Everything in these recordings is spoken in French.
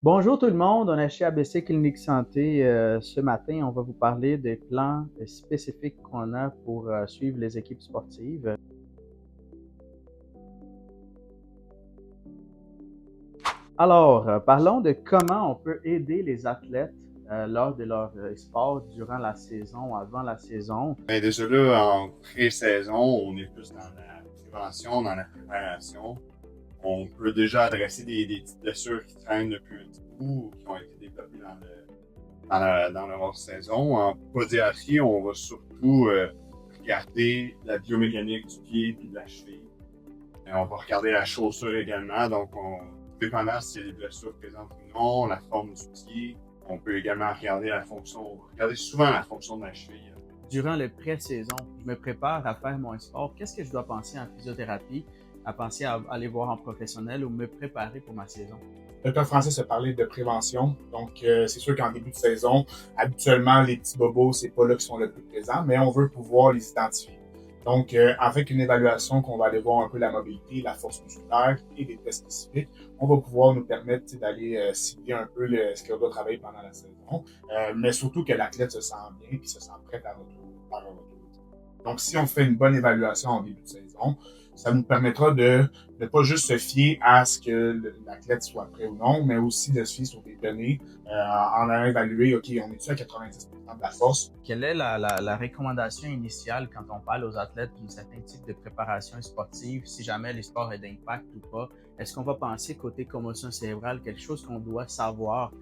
Bonjour tout le monde, on est chez ABC Clinique Santé. Ce matin, on va vous parler des plans spécifiques qu'on a pour suivre les équipes sportives. Alors, parlons de comment on peut aider les athlètes lors de leur sport durant la saison, avant la saison. Ben déjà là, en pré-saison, on est plus dans la prévention, dans la préparation. On peut déjà adresser des petites blessures qui traînent depuis un petit bout ou qui ont été développées dans la hors-saison. En podiatrie, on va surtout regarder la biomécanique du pied et de la cheville. Et on va regarder la chaussure également. Donc, dépendant s'il y a des blessures présentes ou non, la forme du pied. On peut également regarder regarder souvent la fonction de la cheville. Durant le pré-saison, je me prépare à faire mon sport. Qu'est-ce que je dois penser en physiothérapie, à penser à aller voir en professionnel ou me préparer pour ma saison? Le docteur Francis a parlé de prévention. Donc, c'est sûr qu'en début de saison, habituellement, les petits bobos, c'est pas là qu'ils sont le plus présents, mais on veut pouvoir les identifier. Donc, avec une évaluation qu'on va aller voir un peu la mobilité, la force musculaire et des tests spécifiques, on va pouvoir nous permettre d'aller cibler un peu ce qu'on doit travailler pendant la saison, mais surtout que l'athlète se sent bien et se sent prêt à faire un retour. Donc, si on fait une bonne évaluation en début de saison, ça nous permettra de ne pas juste se fier à ce que l'athlète soit prêt ou non, mais aussi de se fier sur des données en allant évaluer, OK, on est-tu à 90% de la force? Quelle est la recommandation initiale quand on parle aux athlètes d'un certain type de préparation sportive, si jamais le sport est d'impact ou pas? Est-ce qu'on va penser côté commotion cérébrale, quelque chose qu'on doit savoir?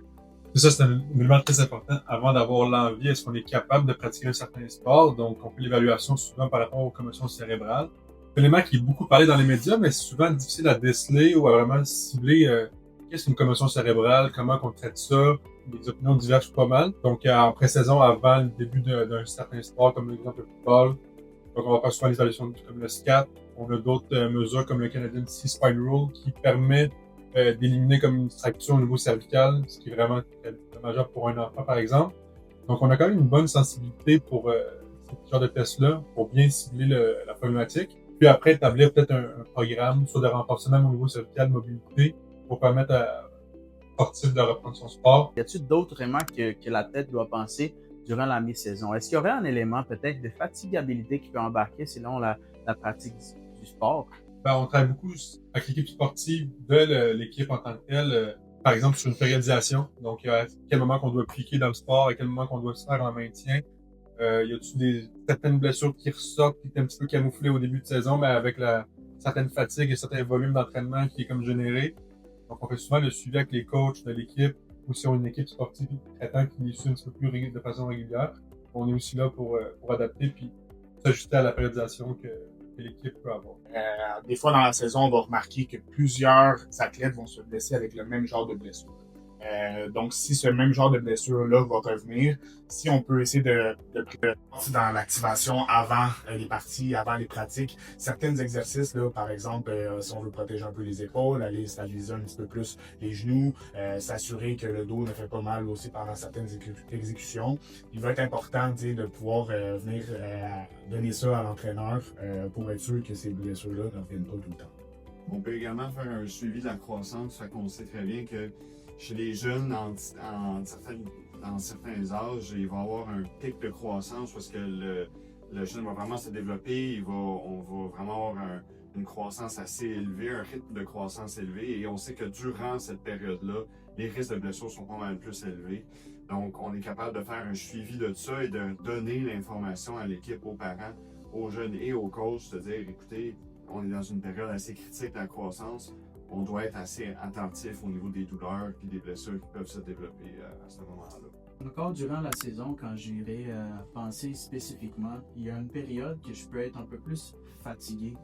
Ça, c'est un élément très important. Avant d'avoir l'envie, est-ce qu'on est capable de pratiquer un certain sport? Donc, on fait l'évaluation souvent par rapport aux commotions cérébrales. C'est un élément qui est beaucoup parlé dans les médias, mais c'est souvent difficile à déceler ou à vraiment cibler qu'est-ce qu'une commotion cérébrale, comment on traite ça. Les opinions divergent pas mal. Donc, en pré-saison, avant le début d'un certain sport, comme l'exemple le football, donc on va faire souvent les évaluations comme le SCAT. On a d'autres mesures comme le Canadian C-Spine Rule qui permet d'éliminer comme une fracture au niveau cervical, ce qui est vraiment très dommageable pour un enfant, par exemple. Donc, on a quand même une bonne sensibilité pour ce genre de test-là, pour bien cibler la problématique. Puis après, établir peut-être un programme sur le renforcement au niveau cervical, mobilité, pour permettre à sportif de reprendre son sport. Y a-t-il d'autres éléments que l'athlète doit penser durant la mi-saison? Est-ce qu'il y aurait un élément peut-être de fatigabilité qui peut embarquer selon la pratique du sport? On travaille beaucoup avec l'équipe sportive de l'équipe en tant que telle, par exemple sur une périodisation. Donc, à quel moment qu'on doit appliquer dans le sport, à quel moment qu'on doit se faire en maintien. Y a-t-il certaines blessures qui ressortent, qui étaient un petit peu camouflées au début de saison, mais avec certaine fatigue et certains volumes d'entraînement qui est comme généré. Donc, on fait souvent le suivi avec les coachs de l'équipe, ou si on a une équipe sportive traitant qui les suit un petit peu plus de façon régulière. On est aussi là pour adapter puis s'ajuster à la périodisation que l'équipe peut avoir. Des fois, dans la saison, on va remarquer que plusieurs athlètes vont se blesser avec le même genre de blessure. Donc, si ce même genre de blessure-là va revenir, si on peut essayer de dans l'activation avant les parties, avant les pratiques, certains exercices, là, par exemple, si on veut protéger un peu les épaules, aller stabiliser un petit peu plus les genoux, s'assurer que le dos ne fait pas mal aussi pendant certaines exécutions, il va être important de pouvoir venir donner ça à l'entraîneur pour être sûr que ces blessures-là ne reviennent pas tout le temps. On peut également faire un suivi de la croissance, fait qu'on sait très bien que chez les jeunes, dans certains âges, il va y avoir un pic de croissance parce que le jeune va vraiment se développer, on va vraiment avoir une croissance assez élevée, un rythme de croissance élevé, et on sait que durant cette période-là, les risques de blessures sont pas mal plus élevés. Donc, on est capable de faire un suivi de ça et de donner l'information à l'équipe, aux parents, aux jeunes et aux coachs, de dire, écoutez, on est dans une période assez critique de la croissance. On doit être assez attentif au niveau des douleurs et des blessures qui peuvent se développer à ce moment-là. Encore durant la saison, quand j'irai penser spécifiquement, il y a une période que je peux être un peu plus fatigué.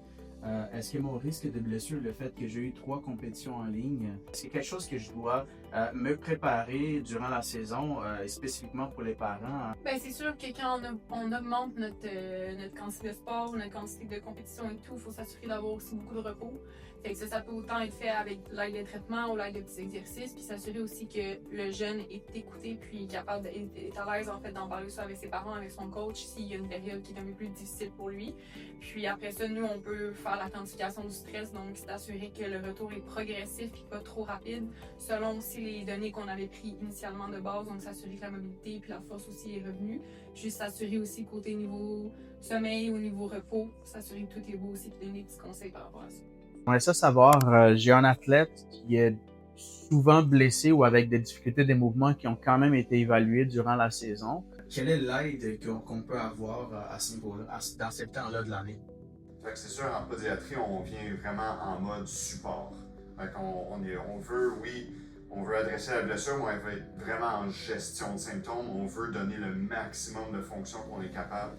Est-ce que mon risque de blessure, le fait que j'ai eu 3 compétitions en ligne, c'est quelque chose que je dois me préparer durant la saison, spécifiquement pour les parents? Ben, c'est sûr que quand on augmente notre quantité de sport, notre quantité de compétition et tout, il faut s'assurer d'avoir aussi beaucoup de repos. Fait que ça peut autant être fait avec l'aide de traitement ou l'aide de petits exercices, puis s'assurer aussi que le jeune est écouté puis capable est à l'aise en fait d'en parler ça avec ses parents, avec son coach s'il y a une période qui est un peu plus difficile pour lui. Puis après ça, nous on peut faire la quantification du stress, donc s'assurer que le retour est progressif et pas trop rapide, selon aussi les données qu'on avait prises initialement de base, donc s'assurer que la mobilité puis la force aussi est revenue. Juste s'assurer aussi côté niveau sommeil ou niveau repos, s'assurer que tout est beau aussi, puis donner des petits conseils par rapport à ça. J'aimerais ça savoir, j'ai un athlète qui est souvent blessé ou avec des difficultés des mouvements qui ont quand même été évalués durant la saison. Quelle est l'aide qu'on peut avoir à ce niveau-là, dans ces temps-là de l'année? Fait que c'est sûr, en pédiatrie, on vient vraiment en mode support. Fait on veut, oui, on veut adresser la blessure, mais on veut être vraiment en gestion de symptômes. On veut donner le maximum de fonctions qu'on est capable.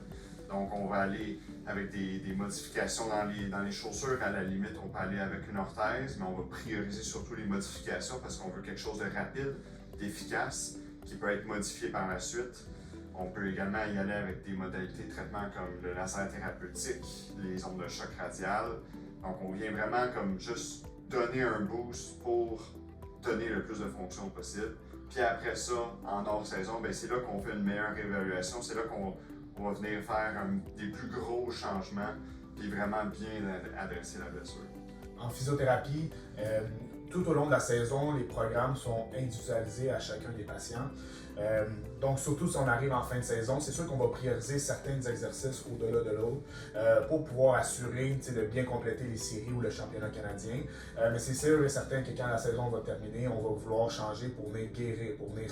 Donc, on va aller avec des modifications dans les chaussures. À la limite, on peut aller avec une orthèse, mais on va prioriser surtout les modifications parce qu'on veut quelque chose de rapide, d'efficace, qui peut être modifié par la suite. On peut également y aller avec des modalités de traitement comme le laser thérapeutique, les ondes de choc radial. Donc, on vient vraiment comme juste donner un boost pour donner le plus de fonctions possible. Puis après ça, en hors-saison, c'est là qu'on fait une meilleure évaluation. C'est là qu'on va venir faire des plus gros changements puis vraiment bien adresser la blessure. En physiothérapie, tout au long de la saison, les programmes sont individualisés à chacun des patients. Donc, surtout si on arrive en fin de saison, c'est sûr qu'on va prioriser certains exercices au-delà de l'autre pour pouvoir assurer de bien compléter les séries ou le championnat canadien. Mais c'est sûr et certain que quand la saison va terminer, on va vouloir changer pour venir guérir, pour venir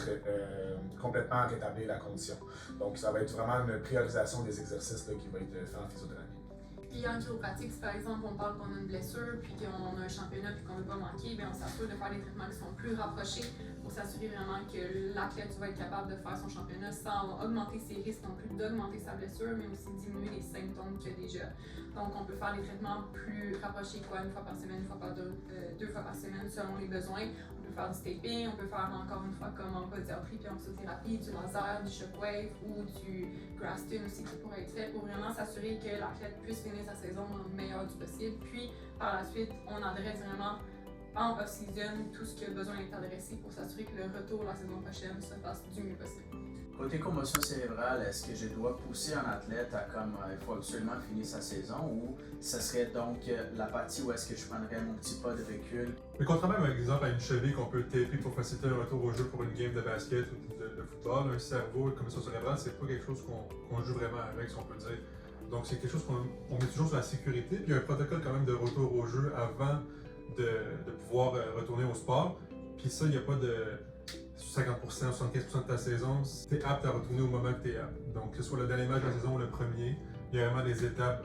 complètement rétablir la condition. Donc, ça va être vraiment une priorisation des exercices qui va être fait en physiothérapie. Puis en chiropratique, si par exemple on parle qu'on a une blessure, puis qu'on a un championnat, puis qu'on ne veut pas manquer, on s'assure de faire des traitements qui sont plus rapprochés pour s'assurer vraiment que l'athlète va être capable de faire son championnat sans augmenter ses risques, non plus d'augmenter sa blessure, mais aussi diminuer les symptômes qu'il y a déjà. Donc on peut faire des traitements plus rapprochés, une fois par semaine, une fois par deux fois par semaine, selon les besoins. On peut faire du taping, on peut faire encore une fois comme en pédiatrie puis en physiothérapie, du laser, du shockwave ou du Graston aussi qui pourrait être fait pour vraiment s'assurer que l'athlète puisse finir sa saison le meilleur du possible. Puis par la suite, on adresse vraiment en off-season tout ce qui a besoin d'être adressé pour s'assurer que le retour la saison prochaine se passe du mieux possible. Côté commotion cérébrale, est-ce que je dois pousser un athlète à il faut absolument finir sa saison ou ce serait donc la partie où est-ce que je prendrais mon petit pas de recul? Mais contrairement par exemple à une cheville qu'on peut taper pour faciliter un retour au jeu pour une game de basket ou de football, un cerveau, une commotion cérébrale, c'est pas quelque chose qu'on joue vraiment avec, si on peut dire. Donc c'est quelque chose qu'on met toujours sur la sécurité, puis il y a un protocole quand même de retour au jeu avant de pouvoir retourner au sport. Puis ça, il n'y a pas de 50%, 75% de ta saison, tu es apte à retourner au moment que tu es apte. Donc, que ce soit le dernier match de la saison ou le premier, il y a vraiment des étapes.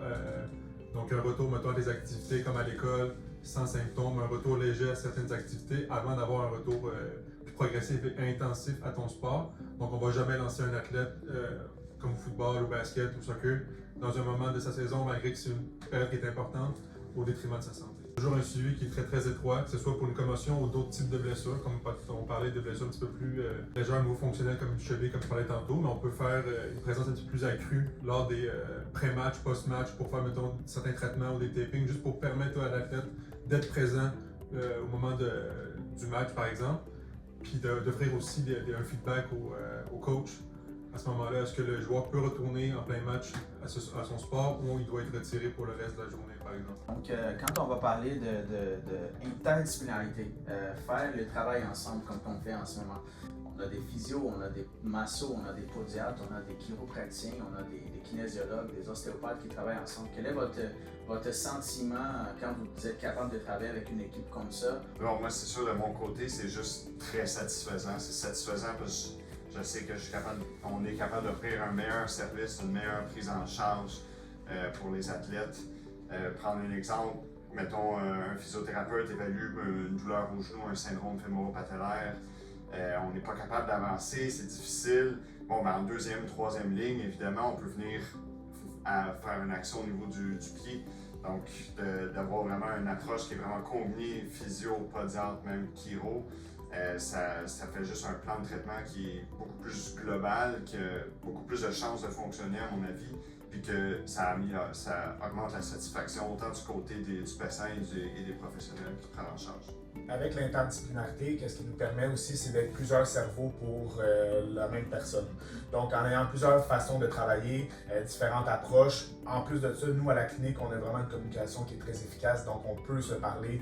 Donc, un retour, mettons, à des activités comme à l'école, sans symptômes, un retour léger à certaines activités avant d'avoir un retour plus progressif et intensif à ton sport. Donc, on ne va jamais lancer un athlète comme football ou basket ou soccer dans un moment de sa saison, malgré que c'est une période qui est importante, au détriment de sa santé. Toujours un suivi qui est très très étroit, que ce soit pour une commotion ou d'autres types de blessures, comme on parlait de blessures un petit peu plus légères au niveau fonctionnel comme une cheville, comme je parlais tantôt, mais on peut faire une présence un petit peu plus accrue lors des pré-matchs, post-match, pour faire, mettons, certains traitements ou des tapings, juste pour permettre à l'athlète d'être présent au moment du match, par exemple, puis d'offrir aussi un feedback au coach. À ce moment-là, est-ce que le joueur peut retourner en plein match à son sport ou il doit être retiré pour le reste de la journée, par exemple? Donc, quand on va parler d'interdisciplinarité, faire le travail ensemble comme on fait en ce moment, on a des physios, on a des massos, on a des podiatres, on a des chiropraticiens, on a des kinésiologues, des ostéopathes qui travaillent ensemble. Quel est votre sentiment quand vous êtes capable de travailler avec une équipe comme ça? Alors, moi, c'est sûr, de mon côté, c'est juste très satisfaisant. C'est satisfaisant parce que je sais que on est capable d'offrir un meilleur service, une meilleure prise en charge pour les athlètes. Prendre un exemple, mettons un physiothérapeute évalue une douleur au genou, un syndrome fémoro-patellaire. On n'est pas capable d'avancer, c'est difficile. Bon, en deuxième ou troisième ligne, évidemment, on peut venir faire une action au niveau du pied. Donc, d'avoir vraiment une approche qui est vraiment combinée physio, podiatre, même chiro. Ça fait juste un plan de traitement qui est beaucoup plus global, qui a beaucoup plus de chances de fonctionner à mon avis, puis que ça augmente la satisfaction autant du côté du patient et des professionnels qui prennent en charge. Avec l'interdisciplinarité, qu'est-ce qui nous permet aussi, c'est d'être plusieurs cerveaux pour la même personne. Donc, en ayant plusieurs façons de travailler, différentes approches. En plus de ça, nous, à la clinique, on a vraiment une communication qui est très efficace. Donc, on peut se parler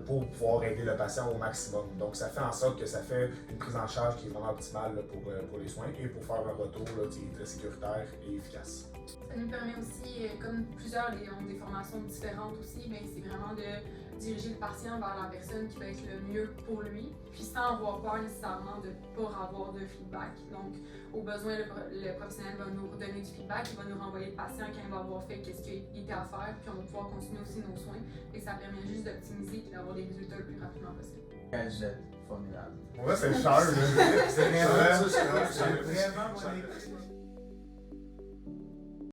pour pouvoir aider le patient au maximum. Donc, ça fait en sorte que ça fait une prise en charge qui est vraiment optimale là, pour les soins et pour faire un retour là, qui est très sécuritaire et efficace. Ça nous permet aussi, comme plusieurs ont des formations différentes aussi, mais c'est vraiment de diriger le patient vers la personne qui va être le mieux pour lui, puis sans avoir peur nécessairement de ne pas avoir de feedback. Donc, au besoin, le professionnel va nous donner du feedback, il va nous renvoyer le patient quand il va avoir fait qu'est-ce qu'il était à faire, puis on va pouvoir continuer aussi nos soins. Et ça permet juste d'optimiser et d'avoir des résultats le plus rapidement possible. Gadget formidable. Ouais, c'est cher, là. C'est vraiment, Ça, c'est vraiment bon.